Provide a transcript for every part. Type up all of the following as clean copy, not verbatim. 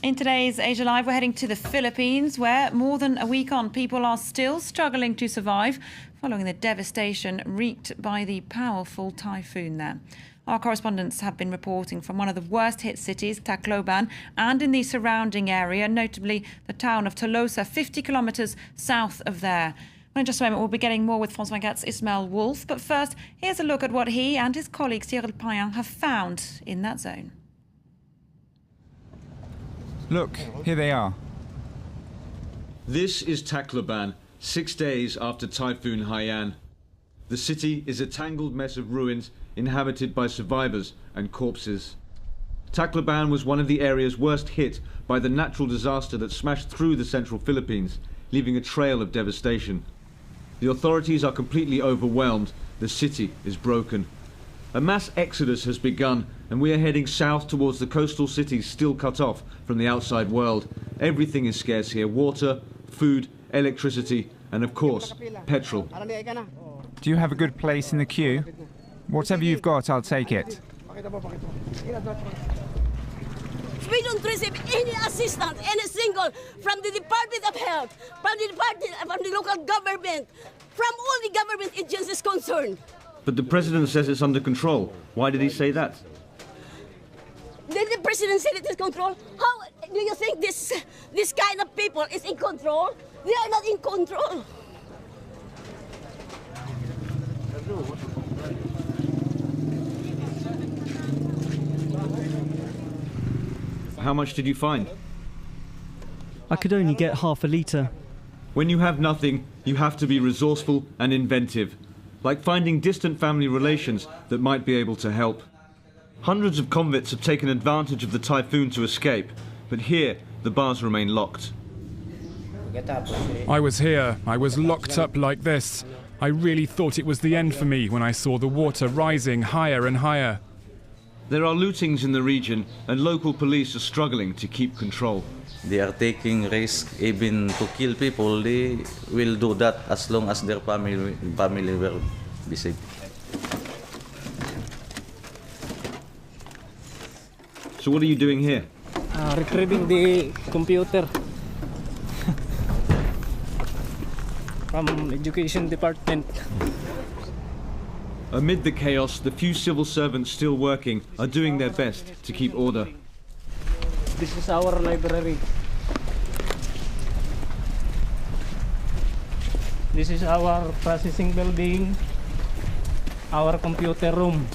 In today's Asia Live, we're heading to the Philippines, where more than a week on, people are still struggling to survive following the devastation wreaked by the powerful typhoon there. Our correspondents have been reporting from one of the worst hit cities, Tacloban, and in the surrounding area, notably the town of Tolosa, 50 kilometres south of there. Well, in just a moment, we'll be getting more with France 24's Ismail Wolf. But first, here's a look at what he and his colleague Typhoon Haiyan have found in that zone. Look, here they are. This is Tacloban, 6 days after Typhoon Haiyan. The city is a tangled mess of ruins inhabited by survivors and corpses. Tacloban was one of the areas worst hit by the natural disaster that smashed through the central Philippines, leaving a trail of devastation. The authorities are completely overwhelmed. The city is broken. A mass exodus has begun, and we are heading south towards the coastal cities still cut off from the outside world. Everything is scarce here: water, food, electricity, and of course, petrol. Do you have a good place in the queue? Whatever you've got, I'll take it. We don't receive any assistance, any single, from the Department of Health, from the local government, from all the government agencies concerned. But the president says it's under control. Why did he say that? Did the president say it is control? How do you think this kind of people is in control? They are not in control. How much did you find? I could only get half a litre. When you have nothing, you have to be resourceful and inventive, like finding distant family relations that might be able to help. Hundreds of convicts have taken advantage of the typhoon to escape, but here the bars remain locked. I was here. I was locked up like this. I really thought it was the end for me when I saw the water rising higher and higher. There are lootings in the region, and local police are struggling to keep control. They are taking risks even to kill people. They will do that as long as their family will be safe. So what are you doing here? Retrieving the computer from education department. Amid the chaos, the few civil servants still working are doing their best to keep order. This is our library. This is our processing building, our computer room.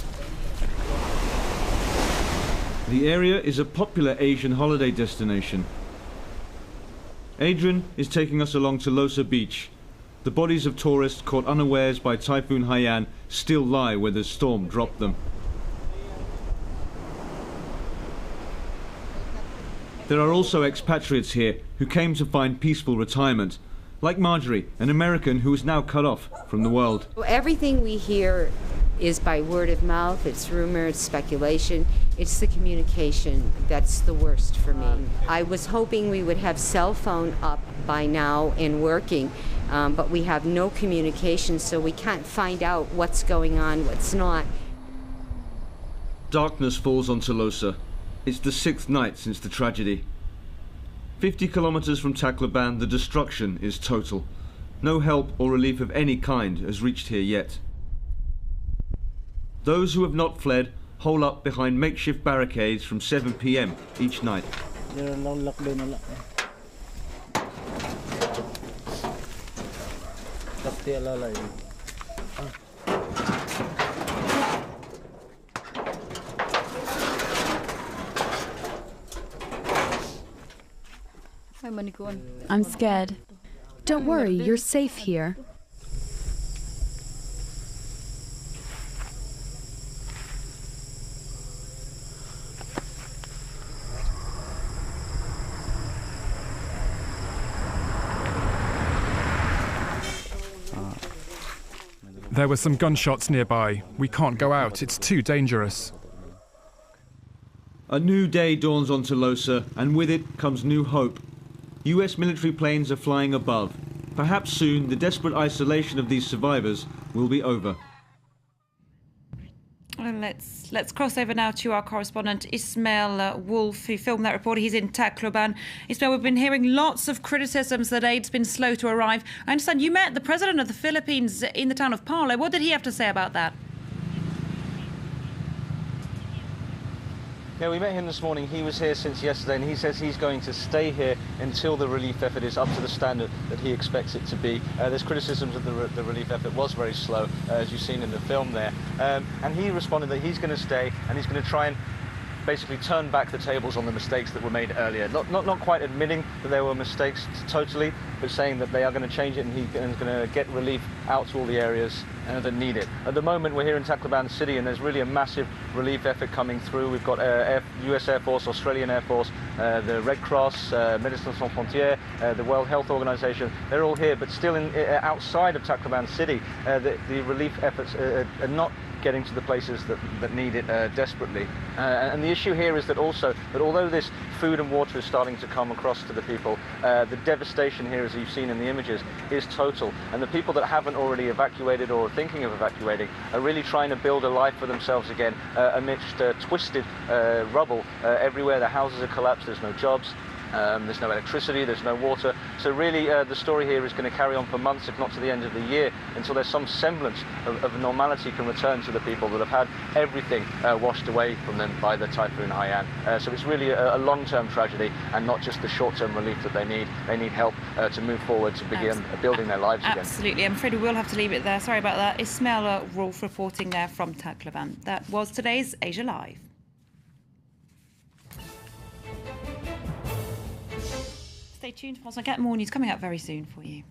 The area is a popular Asian holiday destination. Adrian is taking us along to Tolosa Beach. The bodies of tourists caught unawares by Typhoon Haiyan still lie where the storm dropped them. There are also expatriates here who came to find peaceful retirement, like Marjorie, an American who is now cut off from the world. Everything we hear is by word of mouth. It's rumor, it's speculation. It's the communication that's the worst for me. I was hoping we would have cell phone up by now and working, but we have no communication, so we can't find out what's going on, what's not. Darkness falls on Tolosa. It's the 6th night since the tragedy. 50 kilometers from Tacloban, the destruction is total. No help or relief of any kind has reached here yet. Those who have not fled hole up behind makeshift barricades from 7 p.m. each night. I'm scared. Don't worry, you're safe here. There were some gunshots nearby. We can't go out. It's too dangerous. A new day dawns on Tolosa, and with it comes new hope. US military planes are flying above. Perhaps soon the desperate isolation of these survivors will be over. Well, let's cross over now to our correspondent Ismail Wolf, who filmed that report. He's in Tacloban. Ismail, we've been hearing lots of criticisms that aid's been slow to arrive. I understand you met the president of the Philippines in the town of Paolo. What did he have to say about that? Yeah, we met him this morning. He was here since yesterday, and he says he's going to stay here until the relief effort is up to the standard that he expects it to be. There's criticisms that the relief effort was very slow, as you've seen in the film there. And he responded that he's going to stay, and he's going to try and basically turn back the tables on the mistakes that were made earlier. Not quite admitting that there were mistakes totally, but saying that they are going to change it, and he's going to get relief out to all the areas that need it. At the moment, we're here in Tacloban City, and there's really a massive relief effort coming through. We've got US Air Force, Australian Air Force, the Red Cross, Médecins Sans Frontières, the World Health Organization. They're all here, but still outside of Tacloban City, the relief efforts are not getting to the places that need it desperately. And the issue here is that also that although this food and water is starting to come across to the people, the devastation here, as you've seen in the images, is total. And the people that haven't already evacuated or are thinking of evacuating are really trying to build a life for themselves again amidst twisted rubble everywhere. Their houses are collapsed, there's no jobs. There's no electricity, there's no water. So really the story here is going to carry on for months, if not to the end of the year, until there's some semblance of normality can return to the people that have had everything washed away from them by the Typhoon Haiyan. So it's really a long-term tragedy, and not just the short-term relief that they need. They need help to move forward, to begin building their lives again. Absolutely. I'm afraid we will have to leave it there. Sorry about that. Ismail Wolf reporting there from Tacloban. That was today's Asia Live. Stay tuned. I'll get more news coming up very soon for you.